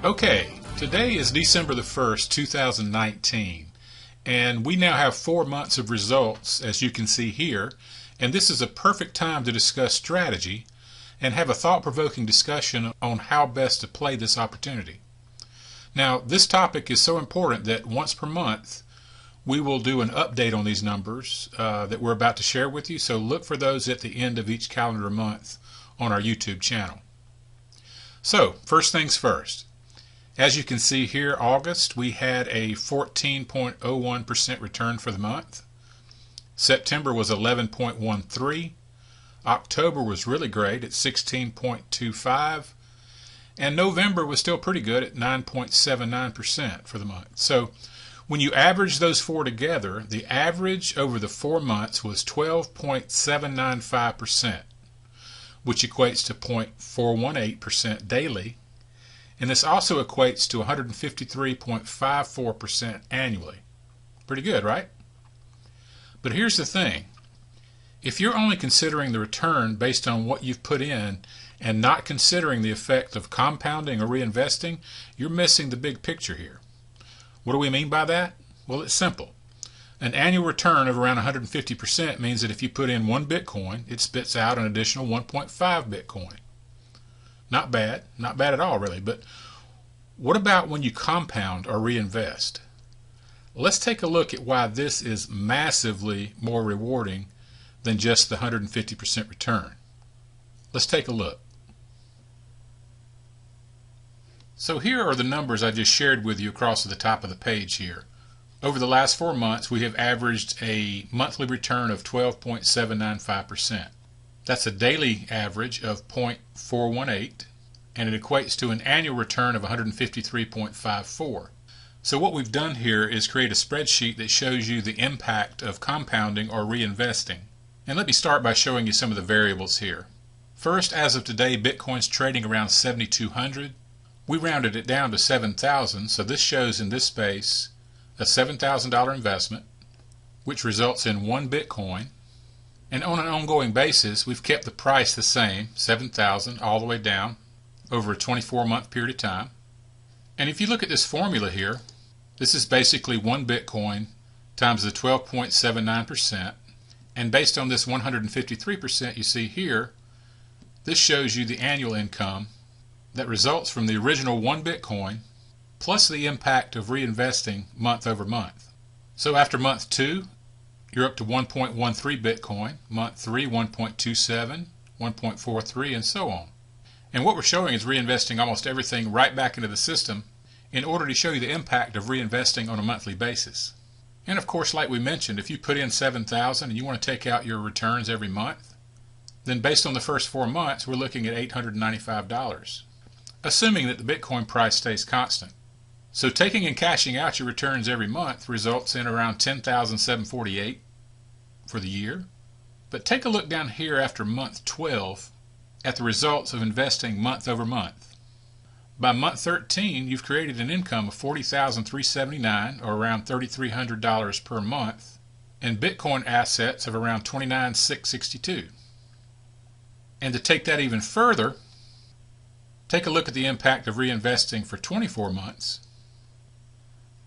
Okay, today is December the 1st, 2019, and we now have 4 months of results, as you can see here, and this is a perfect time to discuss strategy and have a thought-provoking discussion on how best to play this opportunity. Now, this topic is so important that once per month we will do an update on these numbers that we're about to share with you, so look for those at the end of each calendar month on our YouTube channel. So, first things first. As you can see here, August, we had a 14.01% return for the month. September was 11.13. October was really great at 16.25. And November was still pretty good at 9.79% for the month. So when you average those four together, the average over the 4 months was 12.795%, which equates to 0.418% daily. And this also equates to 153.54% annually. Pretty good, right? But here's the thing. If you're only considering the return based on what you've put in and not considering the effect of compounding or reinvesting, you're missing the big picture here. What do we mean by that? Well, it's simple. An annual return of around 150% means that if you put in 1 Bitcoin, it spits out an additional 1.5 Bitcoin. Not bad at all really, but what about when you compound or reinvest? Let's take a look at why this is massively more rewarding than just the 150% return. Let's take a look. So here are the numbers I just shared with you across the top of the page here. Over the last 4 months, we have averaged a monthly return of 12.795%. That's a daily average of 0.418, and it equates to an annual return of 153.54. So what we've done here is create a spreadsheet that shows you the impact of compounding or reinvesting. And let me start by showing you some of the variables here. First, as of today, Bitcoin's trading around 7,200. We rounded it down to 7,000, so this shows in this space a $7,000 investment, which results in 1 Bitcoin. And on an ongoing basis, we've kept the price the same, 7,000 all the way down over a 24-month period of time. And if you look at this formula here, this is basically 1 Bitcoin times the 12.79%. And based on this 153% you see here, this shows you the annual income that results from the original 1 Bitcoin plus the impact of reinvesting month over month. So after month 2, you're up to 1.13 Bitcoin, month 3 1.27, 1.43, and so on. And what we're showing is reinvesting almost everything right back into the system in order to show you the impact of reinvesting on a monthly basis. And of course, like we mentioned, if you put in 7,000 and you want to take out your returns every month, then based on the first 4 months, we're looking at $895, assuming that the Bitcoin price stays constant. So taking and cashing out your returns every month results in around $10,748 for the year. But take a look down here after month 12 at the results of investing month over month. By month 13, you've created an income of $40,379, or around $3,300 per month, and Bitcoin assets of around $29,662. And to take that even further, take a look at the impact of reinvesting for 24 months.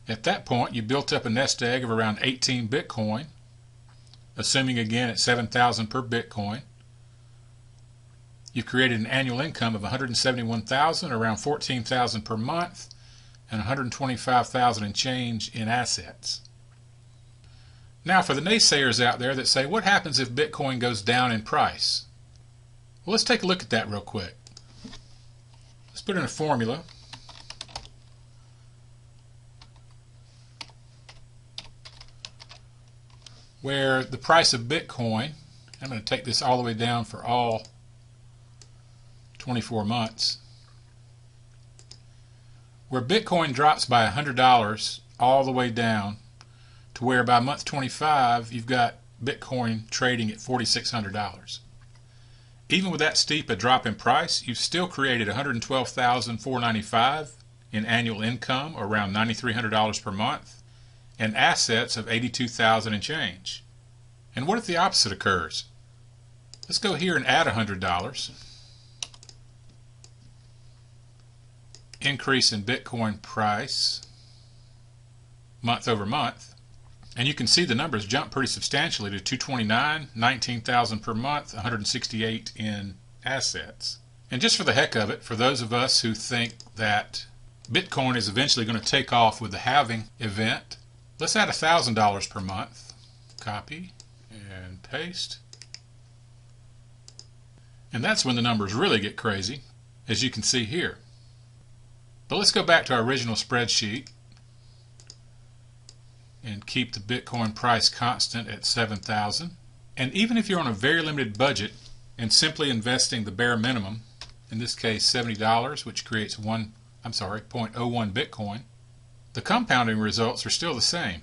At that point, you built up a nest egg of around 18 Bitcoin, assuming again at 7,000 per Bitcoin. You've created an annual income of $171,000, around $14,000 per month, and $125,000 and change in assets. Now for the naysayers out there that say, what happens if Bitcoin goes down in price? Well, let's take a look at that real quick. Let's put in a formula. Where the price of Bitcoin, I'm going to take this all the way down for all 24 months, where Bitcoin drops by $100 all the way down to where by month 25 you've got Bitcoin trading at $4,600. Even with that steep a drop in price, you've still created $112,495 in annual income, or around $9,300 per month, and assets of $82,000 and change. And what if the opposite occurs? Let's go here and add $100. increase in Bitcoin price month over month, and you can see the numbers jump pretty substantially to 229, 19,000 per month, 168 in assets. And just for the heck of it, for those of us who think that Bitcoin is eventually going to take off with the halving event, let's add $1,000 per month. Copy and paste. And that's when the numbers really get crazy, as you can see here. But let's go back to our original spreadsheet and keep the Bitcoin price constant at 7,000. And even if you're on a very limited budget and simply investing the bare minimum, in this case $70, which creates 0.01 Bitcoin, the compounding results are still the same.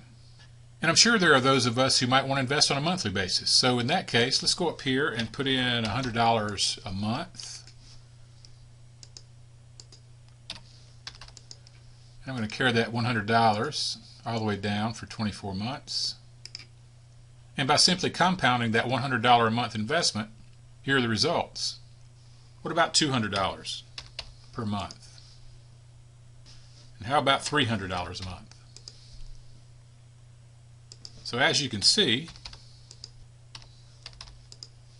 And I'm sure there are those of us who might want to invest on a monthly basis. So in that case, let's go up here and put in $100 a month. And I'm going to carry that $100 all the way down for 24 months. And by simply compounding that $100 a month investment, here are the results. What about $200 per month? And how about $300 a month? So as you can see,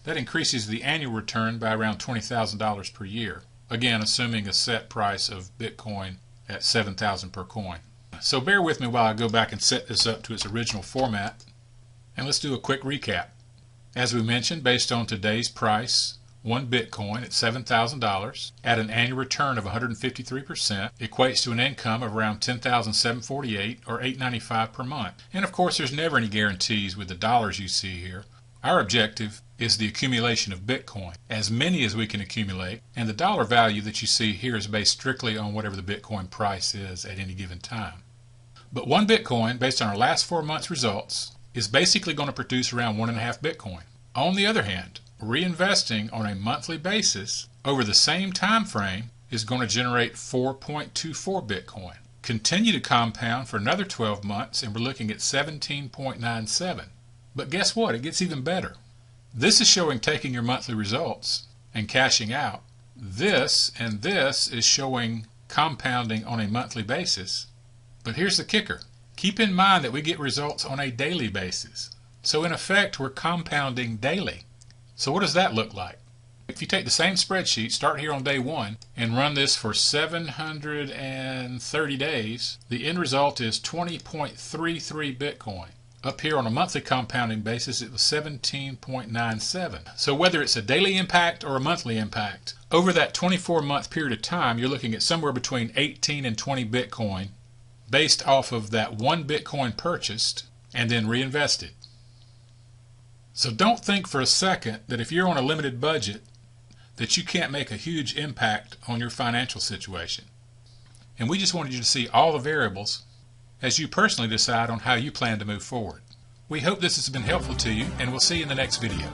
that increases the annual return by around $20,000 per year. Again, assuming a set price of Bitcoin at 7,000 per coin. So bear with me while I go back and set this up to its original format. And let's do a quick recap. As we mentioned, based on today's price, one Bitcoin at $7,000 at an annual return of 153% equates to an income of around $10,748 or $895 per month. And of course, there's never any guarantees with the dollars you see here. Our objective is the accumulation of Bitcoin, as many as we can accumulate, and the dollar value that you see here is based strictly on whatever the Bitcoin price is at any given time. But one Bitcoin, based on our last 4 months' results, is basically going to produce around 1.5 Bitcoin. On the other hand, reinvesting on a monthly basis over the same time frame is going to generate 4.24 Bitcoin. Continue to compound for another 12 months and we're looking at 17.97. But guess what? It gets even better. This is showing taking your monthly results and cashing out. This and this is showing compounding on a monthly basis. But here's the kicker. Keep in mind that we get results on a daily basis. So in effect, we're compounding daily. So what does that look like? If you take the same spreadsheet, start here on day 1, and run this for 730 days, the end result is 20.33 Bitcoin. Up here on a monthly compounding basis, it was 17.97. So whether it's a daily impact or a monthly impact, over that 24-month period of time, you're looking at somewhere between 18 and 20 Bitcoin based off of that one Bitcoin purchased and then reinvested. So don't think for a second that if you're on a limited budget that you can't make a huge impact on your financial situation. And we just wanted you to see all the variables as you personally decide on how you plan to move forward. We hope this has been helpful to you, and we'll see you in the next video.